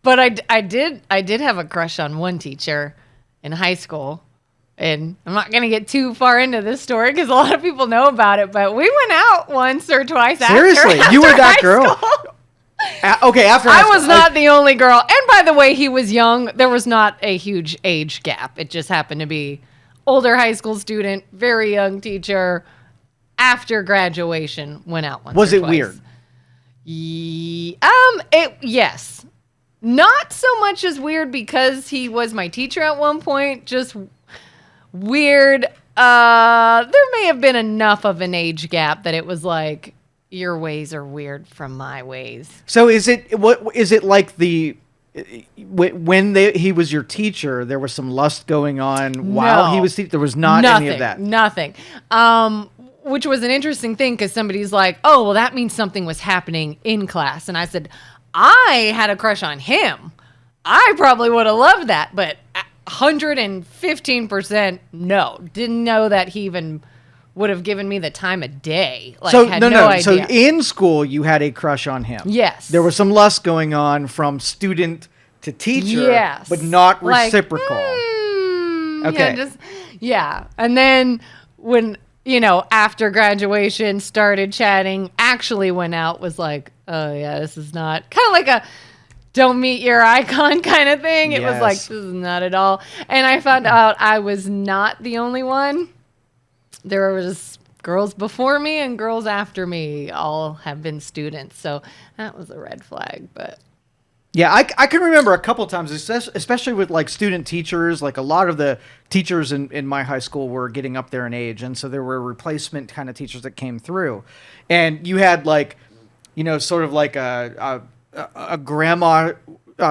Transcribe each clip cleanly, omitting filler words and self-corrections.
But I did have a crush on one teacher in high school. And I'm not going to get too far into this story because a lot of people know about it, but we went out once or twice Seriously, after you were that high girl? school. Okay, after high I school. was not the only girl. And by the way, he was young. There was not a huge age gap. It just happened to be older high school student, very young teacher. After graduation, went out once. Was or it twice. weird? Yes. Not so much as weird because he was my teacher at one point. Just weird. There may have been enough of an age gap that it was like, your ways are weird from my ways. So is it like when he was your teacher, there was some lust going on while he was there was not any of that? Nothing. Which was an interesting thing because somebody's like, oh, well, that means something was happening in class. And I said, I had a crush on him. I probably would have loved that, but 115% no. Didn't know that he even would have given me the time of day. Like, So had no. idea. So in school, you had a crush on him. Yes. There was some lust going on from student to teacher, Yes. but not Like, reciprocal. Okay. Yeah. And then when, after graduation, started chatting, actually went out, was like, oh, yeah, this is not kind of like a don't meet your icon kind of thing. It was like, this is not at all. And I found out I was not the only one. There was girls before me and girls after me all have been students. So that was a red flag, but. Yeah, I can remember a couple times, especially with like student teachers. Like a lot of the teachers in my high school were getting up there in age, and so there were replacement kind of teachers that came through, and you had like, sort of like a grandma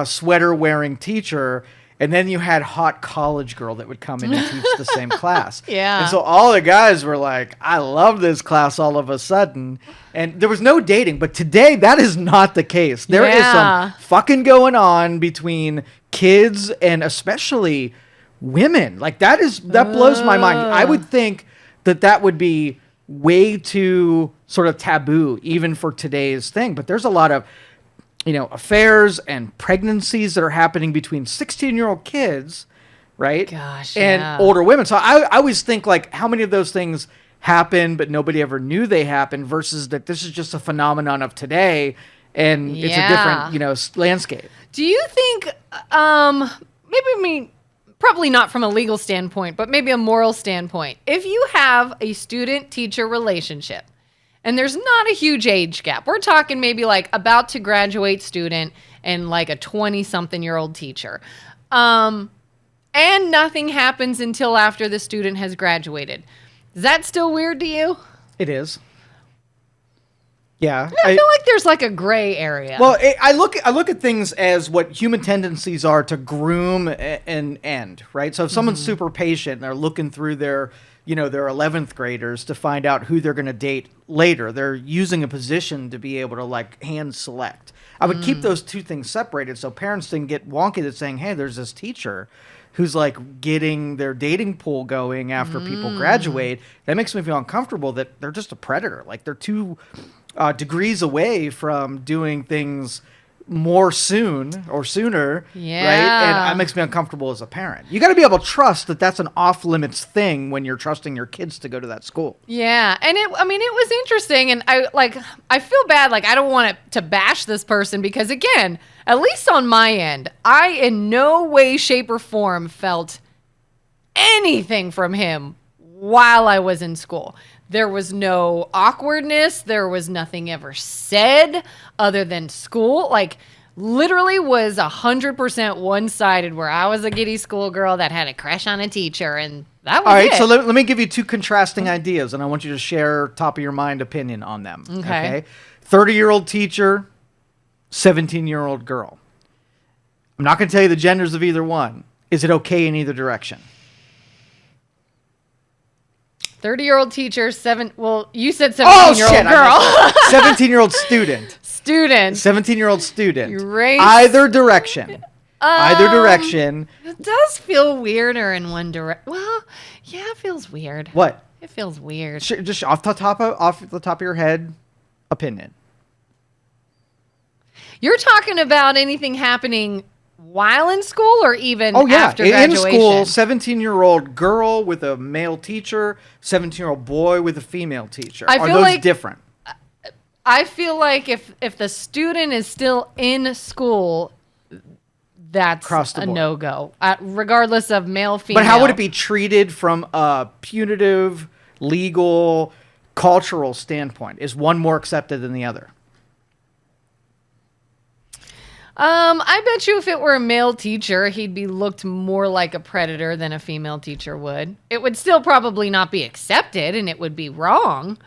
sweater wearing teacher, and then you had hot college girl that would come in and teach the same class. Yeah. And so all the guys were like, I love this class all of a sudden. And there was no dating, but today that is not the case. There is some fucking going on between kids and especially women. Like that blows my mind. I would think that would be way too sort of taboo even for today's thing, but there's a lot of affairs and pregnancies that are happening between 16-year-old kids, right? Gosh, and older women. So I always think like how many of those things happen, but nobody ever knew they happened versus that this is just a phenomenon of today and it's a different, landscape. Do you think, probably not from a legal standpoint, but maybe a moral standpoint, if you have a student-teacher relationship, and there's not a huge age gap. We're talking maybe like about to graduate student and like a 20-something-year-old teacher. And nothing happens until after the student has graduated. Is that still weird to you? It is. Yeah. I feel like there's like a gray area. Well, I look at things as what human tendencies are to groom and end, right? So if someone's super patient and they're looking through their 11th graders to find out who they're going to date later. They're using a position to be able to like hand select. I would keep those two things separated so parents didn't get wonky at saying, hey, there's this teacher who's like getting their dating pool going after people graduate. That makes me feel uncomfortable that they're just a predator. Like they're 2 degrees away from doing things more sooner, right? And that makes me uncomfortable as a parent. You got to be able to trust that that's an off-limits thing when you're trusting your kids to go to that school. Yeah, and it was interesting, and I feel bad, like I don't want to bash this person because again, at least on my end, I in no way, shape, or form felt anything from him while I was in school. There was no awkwardness. There was nothing ever said other than school. Like, literally was 100% one-sided where I was a giddy schoolgirl that had a crush on a teacher, and that was it. All right, so let me give you 2 contrasting ideas, and I want you to share top-of-your-mind opinion on them. Okay? 30-year-old teacher, 17-year-old girl. I'm not going to tell you the genders of either one. Is it okay in either direction? 30-year-old teacher, you said 17-year-old girl. 17-year-old student. 17-year-old student. Either direction. It does feel weirder in one direction. Well, yeah, it feels weird. What? It feels weird. Just off the top of your head, opinion. You're talking about anything happening while in school or even Oh, yeah. after In graduation? school, 17-year-old girl with a male teacher, 17-year-old boy with a female teacher. I Are feel those like- different? I feel like if the student is still in school, that's Across the a board. no-go, regardless of male, female. But how would it be treated from a punitive, legal, cultural standpoint? Is one more accepted than the other? I bet you if it were a male teacher, he'd be looked more like a predator than a female teacher would. It would still probably not be accepted and it would be wrong.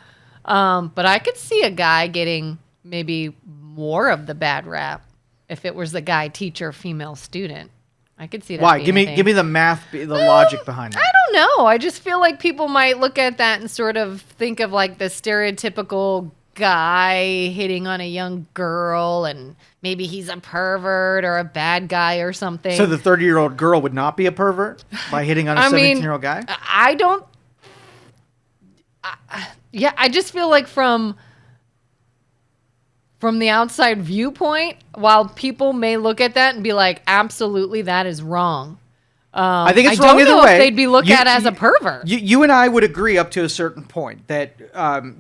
But I could see a guy getting maybe more of the bad rap if it was the guy teacher, female student. I could see that. Why? being a thing. Give me the math, the logic behind that. I don't know. I just feel like people might look at that and sort of think of like the stereotypical guy hitting on a young girl and maybe he's a pervert or a bad guy or something. So the 30-year-old girl would not be a pervert by hitting on a 17-year-old guy? I don't. Yeah, I just feel like from the outside viewpoint, while people may look at that and be like, absolutely, that is wrong. I think it's I wrong don't either know way. if they'd be looked at as a pervert. You and I would agree up to a certain point that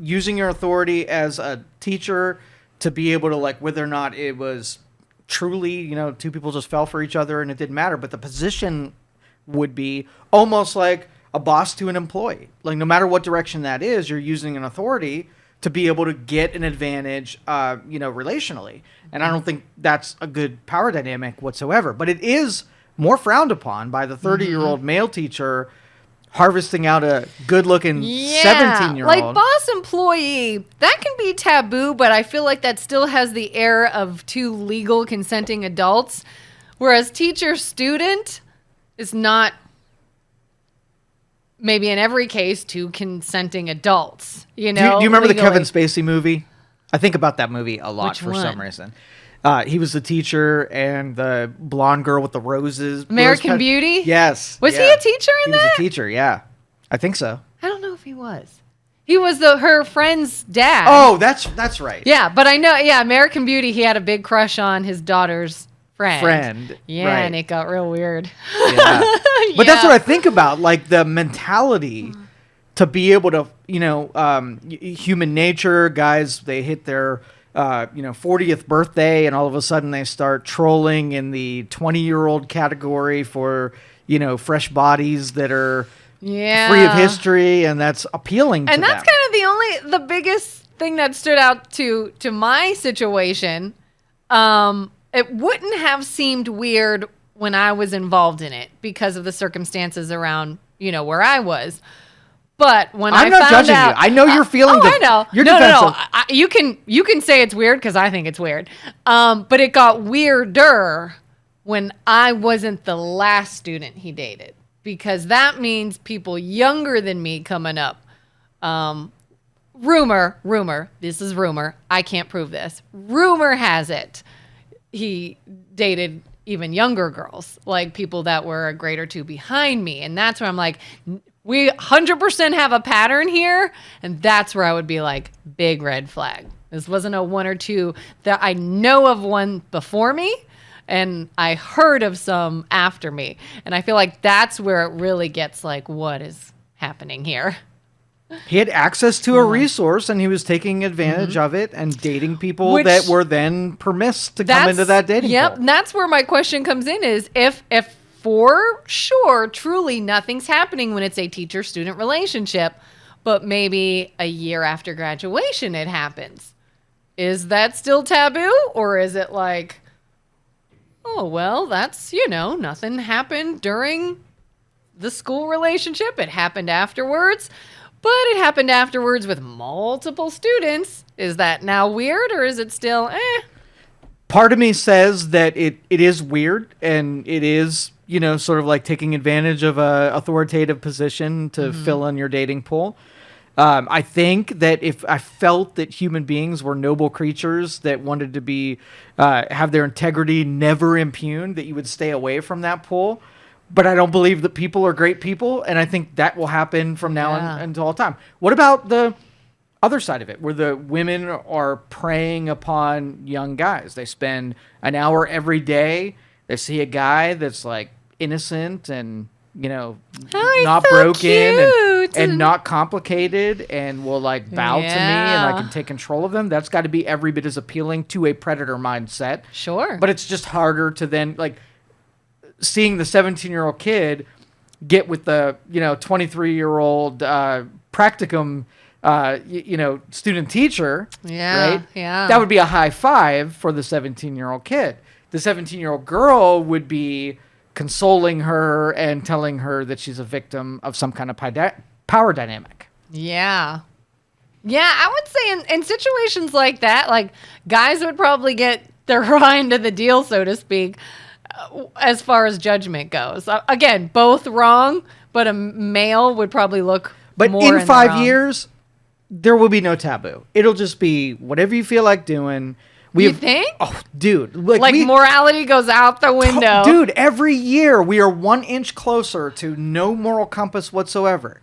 using your authority as a teacher to be able to, like, whether or not it was truly, two people just fell for each other and it didn't matter, but the position would be almost like a boss to an employee. Like, no matter what direction that is, you're using an authority to be able to get an advantage, relationally. And I don't think that's a good power dynamic whatsoever. But it is more frowned upon by the 30-year-old male teacher harvesting out a good-looking 17-year-old. Like boss employee, that can be taboo, but I feel like that still has the air of two legal consenting adults, whereas teacher student is not, maybe in every case, two consenting adults. Do you remember the legally. Kevin Spacey movie? I think about that movie a lot Which for one? some reason. He was the teacher and the blonde girl with the roses. American rose Beauty? Yes. Was he yeah. a teacher in He that? was a teacher, yeah. I think so. I don't know if he was. He was her friend's dad. Oh, that's right. Yeah, but I know, American Beauty, he had a big crush on his daughter's friend. Yeah, right. and it got real weird. Yeah. But that's what I think about, like the mentality to be able to, human nature, guys, they hit their 40th birthday and all of a sudden they start trolling in the 20-year-old category for, fresh bodies that are free of history, and that's appealing to And them. that's kind of the biggest thing that stood out to my situation. It wouldn't have seemed weird when I was involved in it because of the circumstances around, where I was. But when I'm not found judging out, you. I know you're feeling I know. you're no. defensive. You can say it's weird because I think it's weird. But it got weirder when I wasn't the last student he dated, because that means people younger than me coming up. Rumor. This is rumor. I can't prove this. Rumor has it he dated even younger girls, like people that were a grade or two behind me. And that's where I'm like, we 100% have a pattern here. And that's where I would be like, big red flag. This wasn't a one or two. That I know of one before me, and I heard of some after me. And I feel like that's where it really gets like, what is happening here? He had access to a resource, and he was taking advantage of it and dating people that were then permissed to come into that dating Yep, pool. and that's where my question comes in is if for sure, truly nothing's happening when it's a teacher-student relationship, but maybe a year after graduation it happens. Is that still taboo? Or is it like, oh, well, that's, nothing happened during the school relationship. It happened afterwards. But it happened afterwards with multiple students. Is that now weird, or is it still Part of me says that it is weird, and it is, sort of like taking advantage of a authoritative position to fill in your dating pool. I think that if I felt that human beings were noble creatures that wanted to be have their integrity never impugned, that you would stay away from that pool. But I don't believe that people are great people, and I think that will happen from now until all time. What about the other side of it, where the women are preying upon young guys. They spend an hour every day. They see a guy that's like innocent and, you know, Oh, not he's so broken cute. and not complicated and will like bow to me and I Yeah. can take control of them. That's got to be every bit as appealing to a predator mindset. Sure. But it's just harder to then like seeing the 17-year-old kid get with the, you know, 23-year-old practicum student teacher. Yeah, Right? yeah. That would be a high five for the 17-year-old kid. The 17-year-old girl would be consoling her and telling her that she's a victim of some kind of power dynamic. Yeah. Yeah, I would say in situations like that, like guys would probably get their eye into the deal, so to speak, as far as judgment goes. Again, both wrong, but a male would probably look But more in the 5 wrong. years, there will be no taboo. It'll just be whatever you feel like doing. You think? Oh, dude. Like morality goes out the window. Dude, every year we are 1 inch closer to no moral compass whatsoever.